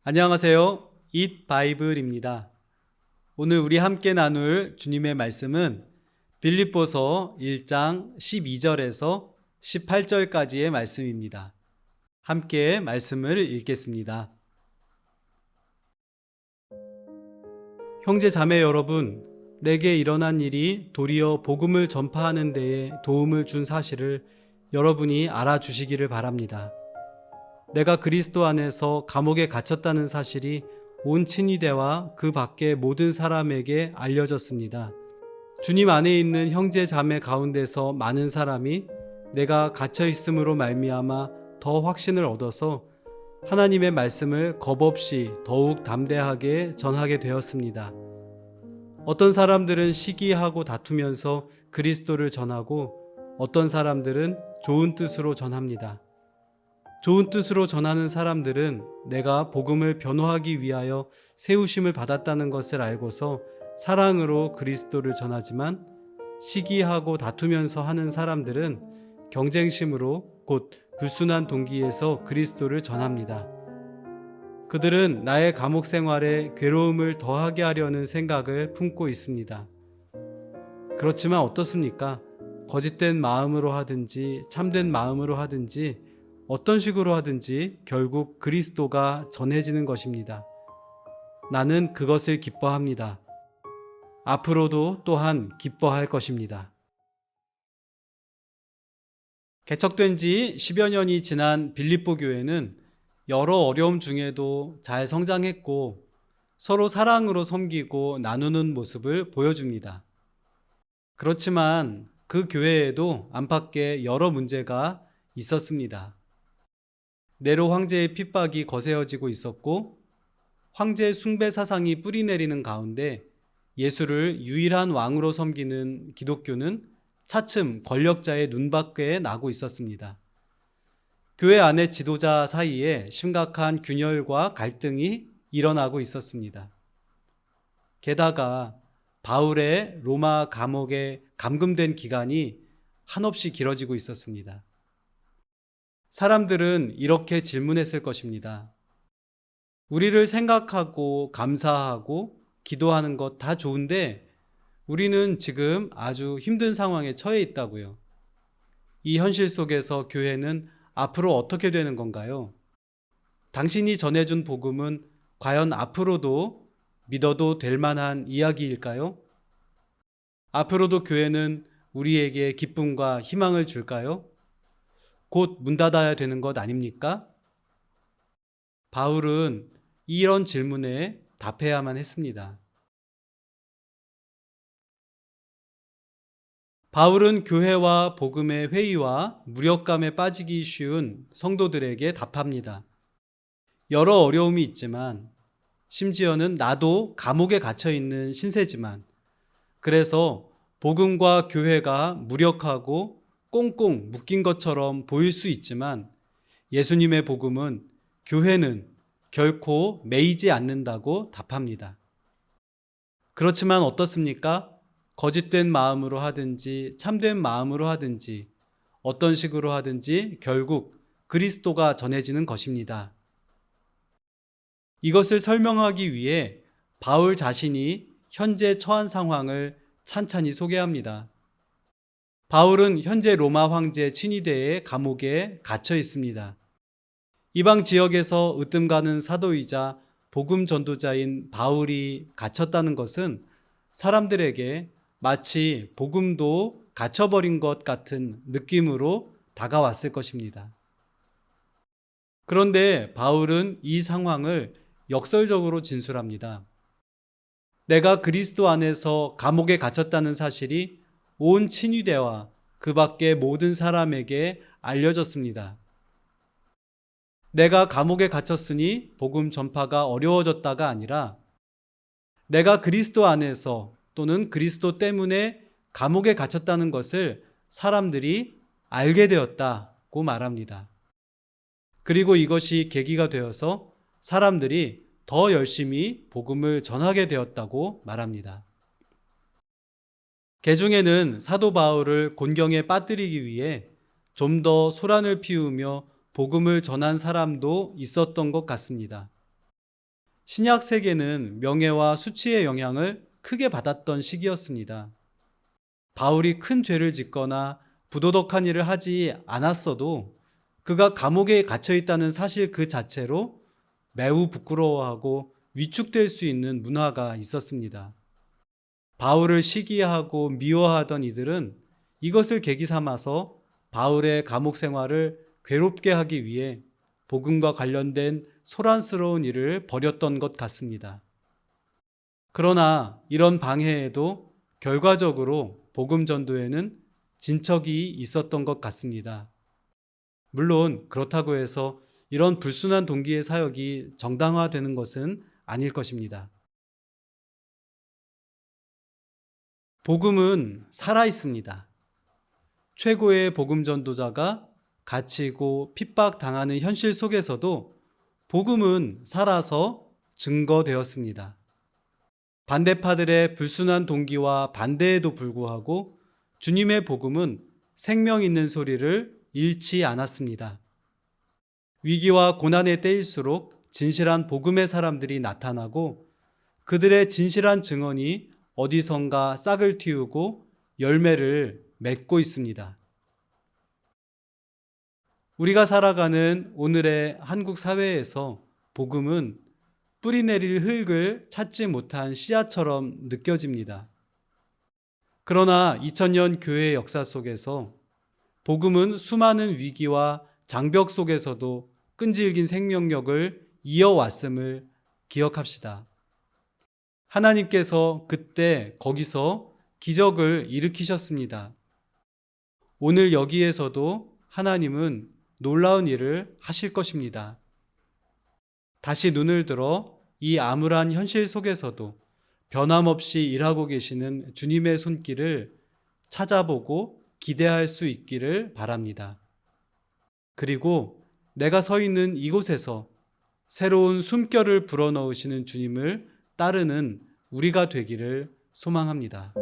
안녕하세요. 잇 바이블입니다. 오늘 우리 함께 나눌 주님의 말씀은 빌립보서 1장 12절에서 18절까지의 말씀입니다. 함께 말씀을 읽겠습니다. 형제 자매 여러분, 내게 일어난 일이 도리어 복음을 전파하는 데에 도움을 준 사실을 여러분이 알아주시기를 바랍니다. 내가 그리스도 안에서 감옥에 갇혔다는 사실이 온 친위대와 그 밖의 모든 사람에게 알려졌습니다. 주님 안에 있는 형제 자매 가운데서 많은 사람이 내가 갇혀 있음으로 말미암아 더 확신을 얻어서 하나님의 말씀을 겁없이 더욱 담대하게 전하게 되었습니다. 어떤 사람들은 시기하고 다투면서 그리스도를 전하고 어떤 사람들은 좋은 뜻으로 전합니다. 좋은 뜻으로 전하는 사람들은 내가 복음을 변호하기 위하여 세우심을 받았다는 것을 알고서 사랑으로 그리스도를 전하지만, 시기하고 다투면서 하는 사람들은 경쟁심으로 곧 불순한 동기에서 그리스도를 전합니다. 그들은 나의 감옥 생활에 괴로움을 더하게 하려는 생각을 품고 있습니다. 그렇지만 어떻습니까? 거짓된 마음으로 하든지 참된 마음으로 하든지 어떤 식으로 하든지 결국 그리스도가 전해지는 것입니다. 나는 그것을 기뻐합니다. 앞으로도 또한 기뻐할 것입니다. 개척된 지 10여 년이 지난 빌립보 교회는 여러 어려움 중에도 잘 성장했고 서로 사랑으로 섬기고 나누는 모습을 보여줍니다. 그렇지만 그 교회에도 안팎의 여러 문제가 있었습니다. 네로 황제의 핍박이 거세어지고 있었고, 황제 숭배 사상이 뿌리내리는 가운데 예수를 유일한 왕으로 섬기는 기독교는 차츰 권력자의 눈밖에 나고 있었습니다. 교회 안의 지도자 사이에 심각한 균열과 갈등이 일어나고 있었습니다. 게다가 바울의 로마 감옥에 감금된 기간이 한없이 길어지고 있었습니다. 사람들은 이렇게 질문했을 것입니다. 우리를 생각하고 감사하고 기도하는 것 다 좋은데 우리는 지금 아주 힘든 상황에 처해 있다고요. 이 현실 속에서 교회는 앞으로 어떻게 되는 건가요? 당신이 전해준 복음은 과연 앞으로도 믿어도 될 만한 이야기일까요? 앞으로도 교회는 우리에게 기쁨과 희망을 줄까요? 곧 문 닫아야 되는 것 아닙니까? 바울은 이런 질문에 답해야만 했습니다. 바울은 교회와 복음의 회의와 무력감에 빠지기 쉬운 성도들에게 답합니다. 여러 어려움이 있지만, 심지어는 나도 감옥에 갇혀 있는 신세지만, 그래서 복음과 교회가 무력하고 꽁꽁 묶인 것처럼 보일 수 있지만, 예수님의 복음은, 교회는 결코 매이지 않는다고 답합니다. 그렇지만 어떻습니까? 거짓된 마음으로 하든지 참된 마음으로 하든지 어떤 식으로 하든지 결국 그리스도가 전해지는 것입니다. 이것을 설명하기 위해 바울 자신이 현재 처한 상황을 찬찬히 소개합니다. 바울은 현재 로마 황제 친위대의 감옥에 갇혀 있습니다. 이방 지역에서 으뜸가는 사도이자 복음 전도자인 바울이 갇혔다는 것은 사람들에게 마치 복음도 갇혀버린 것 같은 느낌으로 다가왔을 것입니다. 그런데 바울은 이 상황을 역설적으로 진술합니다. 내가 그리스도 안에서 감옥에 갇혔다는 사실이 온 친위대와 그 밖의 모든 사람에게 알려졌습니다. 내가 감옥에 갇혔으니 복음 전파가 어려워졌다가 아니라 내가 그리스도 안에서 또는 그리스도 때문에 감옥에 갇혔다는 것을 사람들이 알게 되었다고 말합니다. 그리고 이것이 계기가 되어서 사람들이 더 열심히 복음을 전하게 되었다고 말합니다. 개중에는 사도 바울을 곤경에 빠뜨리기 위해 좀 더 소란을 피우며 복음을 전한 사람도 있었던 것 같습니다. 신약 세계는 명예와 수치의 영향을 크게 받았던 시기였습니다. 바울이 큰 죄를 짓거나 부도덕한 일을 하지 않았어도 그가 감옥에 갇혀 있다는 사실 그 자체로 매우 부끄러워하고 위축될 수 있는 문화가 있었습니다. 바울을 시기하고 미워하던 이들은 이것을 계기 삼아서 바울의 감옥 생활을 괴롭게 하기 위해 복음과 관련된 소란스러운 일을 벌였던 것 같습니다. 그러나 이런 방해에도 결과적으로 복음 전도에는 진척이 있었던 것 같습니다. 물론 그렇다고 해서 이런 불순한 동기의 사역이 정당화되는 것은 아닐 것입니다. 복음은 살아 있습니다. 최고의 복음 전도자가 갇히고 핍박당하는 현실 속에서도 복음은 살아서 증거되었습니다. 반대파들의 불순한 동기와 반대에도 불구하고 주님의 복음은 생명 있는 소리를 잃지 않았습니다. 위기와 고난의 때일수록 진실한 복음의 사람들이 나타나고 그들의 진실한 증언이 어디선가 싹을 틔우고 열매를 맺고 있습니다. 우리가 살아가는 오늘의 한국 사회에서 복음은 뿌리 내릴 흙을 찾지 못한 씨앗처럼 느껴집니다. 그러나 2000년 교회의 역사 속에서 복음은 수많은 위기와 장벽 속에서도 끈질긴 생명력을 이어왔음을 기억합시다. 하나님께서 그때 거기서 기적을 일으키셨습니다. 오늘 여기에서도 하나님은 놀라운 일을 하실 것입니다. 다시 눈을 들어 이 암울한 현실 속에서도 변함없이 일하고 계시는 주님의 손길을 찾아보고 기대할 수 있기를 바랍니다. 그리고 내가 서 있는 이곳에서 새로운 숨결을 불어넣으시는 주님을 따르는 우리가 되기를 소망합니다.